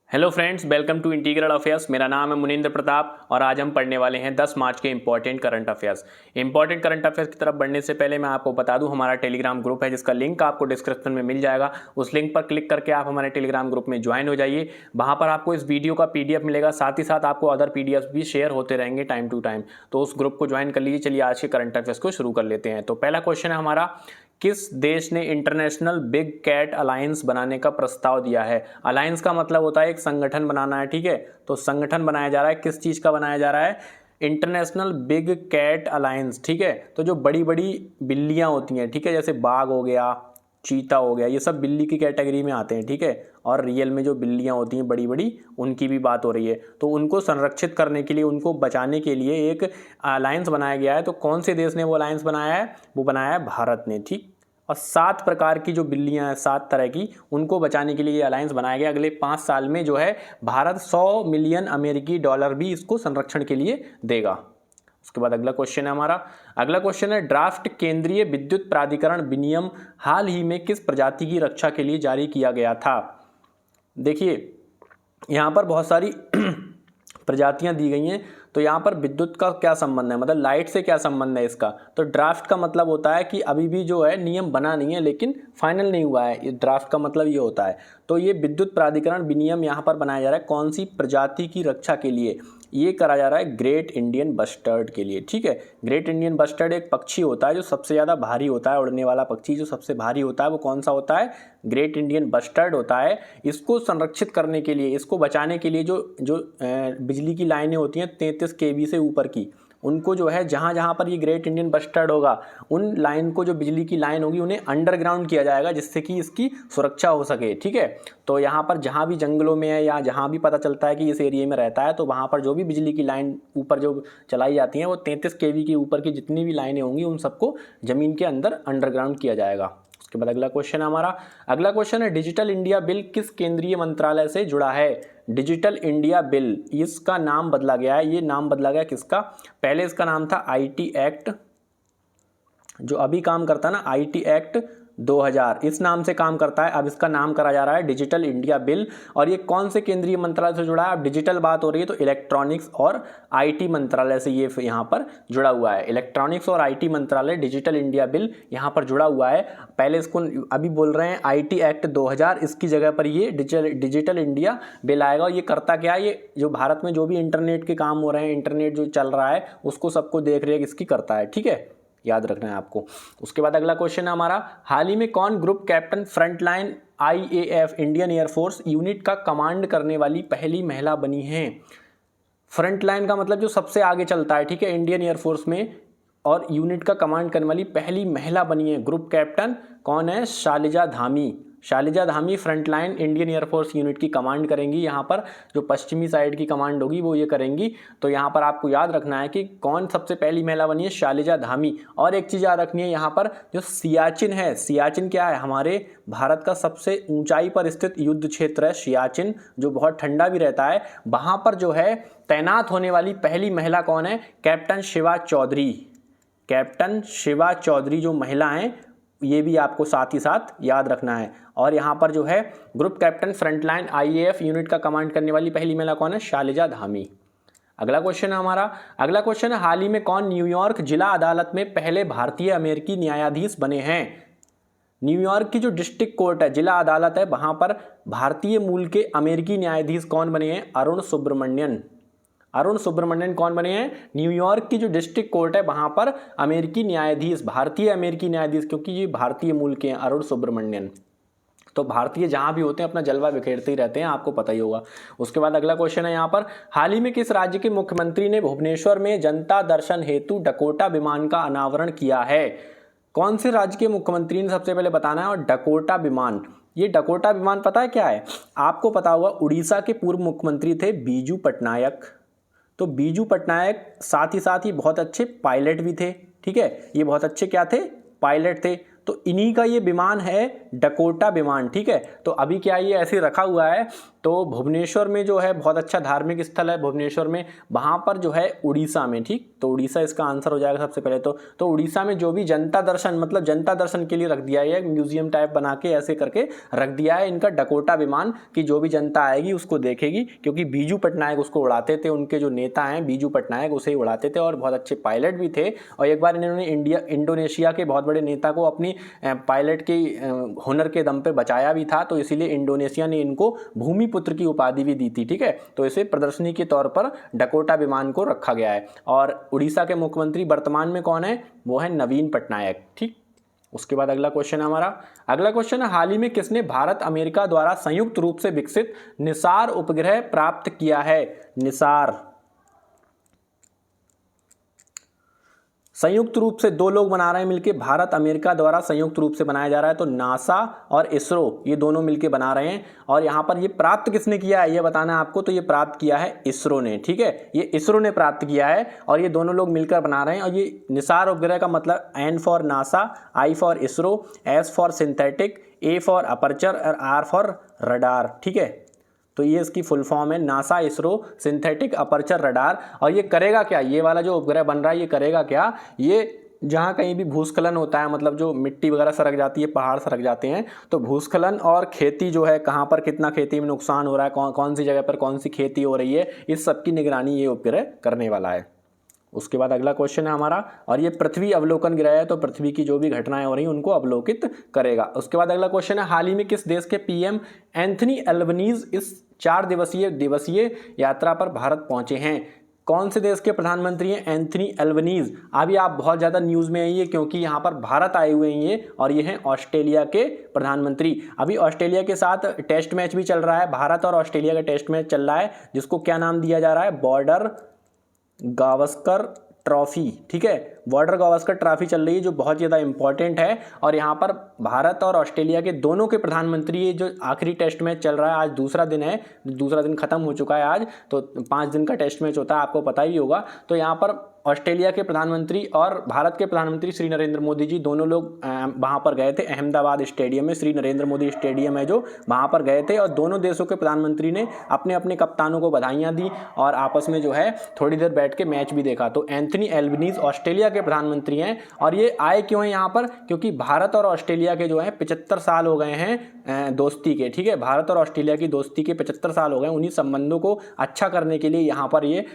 Hello friends, welcome to integral affairs. मेरा नाम है मुनिंद्र प्रताप और आज हम पढ़ने वाले हैं 10 मार्च के important current affairs. Important current affairs की तरफ बढ़ने से पहले मैं आपको बता दूं, हमारा टेलीग्राम ग्रुप है जिसका लिंक आपको डिस्क्रिप्शन में मिल जाएगा। उस लिंक पर क्लिक करके आप हमारे टेलीग्राम ग्रुप में ज्वाइन हो जाइए। वहाँ पर आपको इस वीडियो का PDF मिलेगा, साथ ही साथ आपको अदर PDF भी शेयर होते रहेंगे टाइम टू टाइम, तो उस ग्रुप को ज्वाइन कर लीजिए। चलिए आज के करंट अफेयर्स को शुरू कर लेते हैं। तो पहला क्वेश्चन है हमारा, किस देश ने इंटरनेशनल बिग कैट अलायंस बनाने का प्रस्ताव दिया है। अलायंस का मतलब होता है एक संगठन बनाना है, ठीक है। तो संगठन बनाया जा रहा है, किस चीज़ का बनाया जा रहा है? इंटरनेशनल बिग कैट अलायंस, ठीक है। तो जो बड़ी बड़ी बिल्लियाँ होती हैं, ठीक है, जैसे बाघ हो गया, चीता हो गया, ये सब बिल्ली की कैटेगरी में आते हैं, ठीक है। और रियल में जो बिल्लियाँ होती हैं बड़ी बड़ी, उनकी भी बात हो रही है। तो उनको संरक्षित करने के लिए, उनको बचाने के लिए एक अलायंस बनाया गया है। तो कौन से देश ने वो अलायंस बनाया है? वो बनाया है भारत ने, ठीक। और 7 प्रकार की जो बिल्लियाँ हैं, 7 तरह की, उनको बचाने के लिए ये अलायंस बनाया गया। अगले 5 साल में जो है भारत 100 मिलियन अमेरिकी डॉलर भी इसको संरक्षण के लिए देगा। उसके बाद अगला क्वेश्चन है हमारा, अगला क्वेश्चन है, ड्राफ्ट केंद्रीय विद्युत प्राधिकरण विनियम हाल ही में किस प्रजाति की रक्षा के लिए जारी किया गया था? देखिए यहाँ पर बहुत सारी प्रजातियां दी गई हैं। तो यहाँ पर विद्युत का क्या संबंध है, मतलब लाइट से क्या संबंध है इसका? तो ड्राफ्ट का मतलब होता है कि अभी भी जो है नियम बना नहीं है, लेकिन फाइनल नहीं हुआ है। ये ड्राफ्ट का मतलब ये होता है। तो ये विद्युत प्राधिकरण विनियम यहाँ पर बनाया जा रहा है कौन सी प्रजाति की रक्षा के लिए? ये करा जा रहा है ग्रेट इंडियन बस्टर्ड के लिए, ठीक है। ग्रेट इंडियन बस्टर्ड एक पक्षी होता है जो सबसे ज़्यादा भारी होता है, उड़ने वाला पक्षी जो सबसे भारी होता है वो कौन सा होता है? ग्रेट इंडियन बस्टर्ड होता है। इसको संरक्षित करने के लिए, इसको बचाने के लिए जो बिजली की लाइनें होती हैं 33 kV से ऊपर की, उनको जो है जहाँ जहाँ पर ये ग्रेट इंडियन बस्टर्ड होगा, उन लाइन को, जो बिजली की लाइन होगी, उन्हें अंडरग्राउंड किया जाएगा जिससे कि इसकी सुरक्षा हो सके, ठीक है। तो यहाँ पर जहाँ भी जंगलों में है या जहाँ भी पता चलता है कि इस एरिया में रहता है, तो वहाँ पर जो भी बिजली की लाइन ऊपर जो चलाई जाती हैं, वो 33 kV के ऊपर की जितनी भी लाइनें होंगी उन सबको ज़मीन के अंदर अंडरग्राउंड किया जाएगा। उसके बाद अगला क्वेश्चन है हमारा, अगला क्वेश्चन है, डिजिटल इंडिया बिल किस केंद्रीय मंत्रालय से जुड़ा है? डिजिटल इंडिया बिल, इसका नाम बदला गया है। ये नाम बदला गया किसका? पहले इसका नाम था IT एक्ट, जो अभी काम करता है ना, IT एक्ट 2000, इस नाम से काम करता है। अब इसका नाम करा जा रहा है डिजिटल इंडिया बिल। और ये कौन से केंद्रीय मंत्रालय से जुड़ा है? अब डिजिटल बात हो रही है तो इलेक्ट्रॉनिक्स और IT मंत्रालय से ये यहाँ पर जुड़ा हुआ है। इलेक्ट्रॉनिक्स और IT मंत्रालय, डिजिटल इंडिया बिल यहाँ पर जुड़ा हुआ है। पहले इसको अभी बोल रहे हैं IT एक्ट 2000, इसकी जगह पर ये डिजिटल इंडिया बिल आएगा। और ये करता क्या है? ये जो भारत में जो भी इंटरनेट के काम हो रहे हैं, इंटरनेट जो चल रहा है, उसको सबको देख रेख इसकी करता है, ठीक है, याद रखना है आपको। उसके बाद अगला क्वेश्चन है हमारा, हाल ही में कौन group captain frontline IAF Indian air force unit का कमांड करने वाली पहली महिला बनी है? फ्रंटलाइन का मतलब जो सबसे आगे चलता है, ठीक है, इंडियन एयरफोर्स में, और यूनिट का कमांड करने वाली पहली महिला बनी है। ग्रुप कैप्टन कौन है? Shaliza Dhami. Shaliza Dhami frontline Indian air force unit की कमांड करेंगी। यहाँ पर जो पश्चिमी साइड की कमांड होगी वो ये करेंगी। तो यहाँ पर आपको याद रखना है कि कौन सबसे पहली महिला बनी है? शालिजा धामी। और एक चीज़ याद रखनी है, यहाँ पर जो सियाचिन है, सियाचिन क्या है? हमारे भारत का सबसे ऊंचाई पर स्थित युद्ध क्षेत्र है सियाचिन, जो बहुत ठंडा भी रहता है। वहाँ पर जो है तैनात होने वाली पहली महिला कौन है? कैप्टन शिवा चौधरी। कैप्टन शिवा चौधरी जो महिला हैं, ये भी आपको साथ ही साथ याद रखना है। और यहाँ पर जो है group captain frontline IAF unit का कमांड करने वाली पहली महिला कौन है? शालिजा धामी। अगला क्वेश्चन है हमारा, अगला क्वेश्चन है, हाल ही में कौन न्यूयॉर्क जिला अदालत में पहले भारतीय अमेरिकी न्यायाधीश बने हैं? न्यूयॉर्क की जो डिस्ट्रिक्ट कोर्ट है, जिला अदालत है, वहाँ पर भारतीय मूल के अमेरिकी न्यायाधीश कौन बने हैं? अरुण सुब्रमण्यन। अरुण सुब्रमण्यन कौन बने हैं? न्यूयॉर्क की जो डिस्ट्रिक्ट कोर्ट है वहां पर अमेरिकी न्यायाधीश, भारतीय अमेरिकी न्यायाधीश, क्योंकि ये भारतीय मूल के हैं, अरुण सुब्रमण्यन। तो भारतीय जहां भी होते हैं अपना जलवा बिखेरते ही रहते हैं, आपको पता ही होगा। उसके बाद अगला क्वेश्चन है यहाँ पर, हाल ही में किस राज्य के मुख्यमंत्री ने भुवनेश्वर में जनता दर्शन हेतु डकोटा विमान का अनावरण किया है? कौन से राज्य के मुख्यमंत्री ने, सबसे पहले बताना है। और डकोटा विमान, ये डकोटा विमान पता है क्या है? आपको पता होगा, उड़ीसा के पूर्व मुख्यमंत्री थे बीजू पटनायक। तो बीजू पटनायक साथ ही बहुत अच्छे पायलट भी थे, ठीक है। ये बहुत अच्छे क्या थे? पायलट थे। तो इन्हीं का ये विमान है डकोटा विमान, ठीक है। तो अभी क्या ये ऐसे रखा हुआ है तो भुवनेश्वर में जो है बहुत अच्छा धार्मिक स्थल है भुवनेश्वर में, वहाँ पर जो है उड़ीसा में, ठीक, तो उड़ीसा इसका आंसर हो जाएगा सबसे पहले। तो उड़ीसा में जो भी जनता दर्शन, मतलब जनता दर्शन के लिए रख दिया है, म्यूजियम टाइप बना के ऐसे करके रख दिया है इनका डकोटा विमान, कि जो भी जनता आएगी उसको देखेगी, क्योंकि बीजू पटनायक उसको उड़ाते थे, उनके जो नेता हैं बीजू पटनायक उसे ही उड़ाते थे और बहुत अच्छे पायलट भी थे। और एक बार इन्होंने इंडोनेशिया के बहुत बड़े नेता को अपनी पायलट के हुनर के दम पे बचाया भी था, तो इसीलिए इंडोनेशिया ने इनको भूमिपुत्र की उपाधि भी दी थी, ठीक है। तो इसे प्रदर्शनी के तौर पर डकोटा विमान को रखा गया है। और उड़ीसा के मुख्यमंत्री वर्तमान में कौन है, वो है नवीन पटनायक, ठीक। उसके बाद अगला क्वेश्चन है हमारा, अगला क्वेश्चन है, हाल ही में किसने भारत अमेरिका द्वारा संयुक्त रूप से विकसित निसार उपग्रह प्राप्त किया है। निसार संयुक्त रूप से दो लोग बना रहे हैं मिलके, भारत अमेरिका द्वारा संयुक्त रूप से बनाया जा रहा है, तो नासा और इसरो ये दोनों मिलके बना रहे हैं। और यहाँ पर ये प्राप्त किसने किया है ये बताना है आपको, तो ये प्राप्त किया है इसरो ने, ठीक है, ये इसरो ने प्राप्त किया है और ये दोनों लोग मिलकर बना रहे हैं। और ये निसार उपग्रह का मतलब N for NASA, I for ISRO, S for synthetic, A for aperture और R फॉर रडार, ठीक है। तो ये इसकी फुल फॉर्म है, NASA ISRO synthetic aperture radar. और ये करेगा क्या, ये वाला जो उपग्रह बन रहा है ये करेगा क्या, ये जहाँ कहीं भी भूस्खलन होता है, मतलब जो मिट्टी वगैरह सरक जाती है, पहाड़ सरक जाते हैं, तो भूस्खलन और खेती जो है, कहाँ पर कितना खेती में नुकसान हो रहा है, कौन सी जगह पर कौन सी खेती हो रही है, इस सब की निगरानी ये उपग्रह करने वाला है। उसके बाद अगला क्वेश्चन है हमारा, और ये पृथ्वी अवलोकन ग्रह है, तो पृथ्वी की जो भी घटनाएं हो रही हैं उनको अवलोकित करेगा। उसके बाद अगला क्वेश्चन है, हाल ही में किस देश के पीएम एंथनी एल्बनीज इस 4 दिवसीय यात्रा पर भारत पहुंचे हैं। कौन से देश के प्रधानमंत्री हैं एंथनी एल्बनीज। अभी आप बहुत ज़्यादा न्यूज़ में आइए क्योंकि यहाँ पर भारत आए हुए हैं ये, और ये हैं ऑस्ट्रेलिया के प्रधानमंत्री। अभी ऑस्ट्रेलिया के साथ टेस्ट मैच भी चल रहा है, भारत और ऑस्ट्रेलिया का टेस्ट मैच चल रहा है, जिसको क्या नाम दिया जा रहा है, बॉर्डर गावस्कर ट्रॉफी, ठीक है, बॉर्डर गावस्कर ट्रॉफी चल रही है, जो बहुत ज़्यादा इंपॉर्टेंट है। और यहाँ पर भारत और ऑस्ट्रेलिया के दोनों के प्रधानमंत्री, ये जो आखिरी टेस्ट मैच चल रहा है, आज दूसरा दिन है, दूसरा दिन खत्म हो चुका है आज, तो 5 दिन का टेस्ट मैच होता है, आपको पता ही होगा। तो यहाँ पर ऑस्ट्रेलिया के प्रधानमंत्री और भारत के प्रधानमंत्री श्री नरेंद्र मोदी जी दोनों लोग वहाँ पर गए थे, अहमदाबाद स्टेडियम में, श्री नरेंद्र मोदी स्टेडियम है जो, वहाँ पर गए थे। और दोनों देशों के प्रधानमंत्री ने अपने अपने कप्तानों को बधाइयाँ दी और आपस में जो है थोड़ी देर बैठ के मैच भी देखा। तो एंथनी एल्बनीज ऑस्ट्रेलिया के प्रधानमंत्री हैं। और ये आए क्यों हैं यहाँ पर, क्योंकि भारत और ऑस्ट्रेलिया के जो है 75 साल हो गए हैं दोस्ती के, ठीक है, भारत और ऑस्ट्रेलिया की दोस्ती के 75 साल हो गए, उन्हीं संबंधों को अच्छा करने के लिए यहाँ पर ये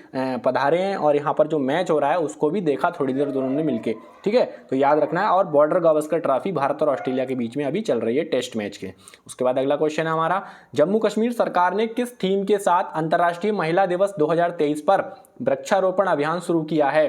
पधारे हैं। और यहाँ पर जो मैच हो रहा है उसको भी देखा थोड़ी देर दोनों ने मिलके, ठीक है, तो याद रखना है। और बॉर्डर गावस्कर ट्रॉफी भारत और ऑस्ट्रेलिया के बीच में अभी चल रही है टेस्ट मैच के। उसके बाद अगला क्वेश्चन है हमारा, जम्मू कश्मीर सरकार ने किस थीम के साथ अंतर्राष्ट्रीय महिला दिवस 2023 पर वृक्षारोपण अभियान शुरू किया है।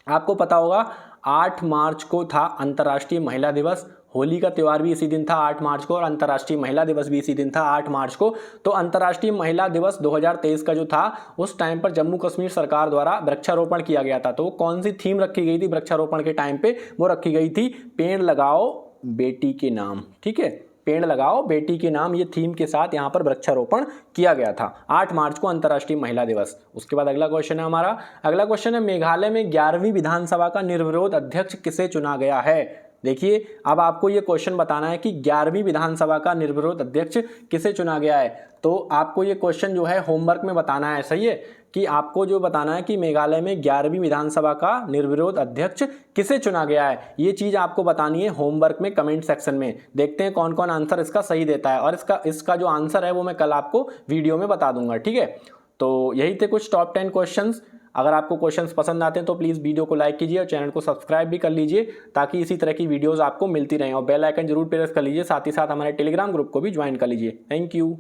आपको पता होगा 8 मार्च को था अंतर्राष्ट्रीय महिला दिवस, होली का त्यौहार भी इसी दिन था 8 मार्च को, और अंतर्राष्ट्रीय महिला दिवस भी इसी दिन था 8 मार्च को। तो अंतर्राष्ट्रीय महिला दिवस 2023 का जो था, उस टाइम पर जम्मू कश्मीर सरकार द्वारा वृक्षारोपण किया गया था। तो वो कौन सी थीम रखी गई थी वृक्षारोपण के टाइम पे, वो रखी गई थी पेड़ लगाओ बेटी के नाम, ठीक है, पेड़ लगाओ बेटी के नाम, ये थीम के साथ यहाँ पर वृक्षारोपण किया गया था 8 मार्च को, अंतर्राष्ट्रीय महिला दिवस। उसके बाद अगला क्वेश्चन है हमारा, अगला क्वेश्चन है, मेघालय में 11वीं विधानसभा का निर्विरोध अध्यक्ष किसे चुना गया है। देखिए अब आपको ये क्वेश्चन बताना है कि 11वीं विधानसभा का निर्विरोध अध्यक्ष किसे चुना गया है। तो आपको ये क्वेश्चन जो है होमवर्क में बताना है, सही है, कि आपको जो बताना है कि मेघालय में 11वीं विधानसभा का निर्विरोध अध्यक्ष किसे चुना गया है, ये चीज़ आपको बतानी है होमवर्क में, कमेंट सेक्शन में। देखते हैं कौन कौन आंसर इसका सही देता है, और इसका जो आंसर है वो मैं कल आपको वीडियो में बता दूंगा, ठीक है। तो यही थे कुछ टॉप 10 क्वेश्चंस। अगर आपको क्वेश्चंस पसंद आते हैं तो प्लीज़ वीडियो को लाइक कीजिए और चैनल को सब्सक्राइब भी कर लीजिए, ताकि इसी तरह की वीडियोस आपको मिलती रहें। और बेल आइकन जरूर प्रेस कर लीजिए, साथ ही साथ हमारे टेलीग्राम ग्रुप को भी ज्वाइन कर लीजिए। Thank you.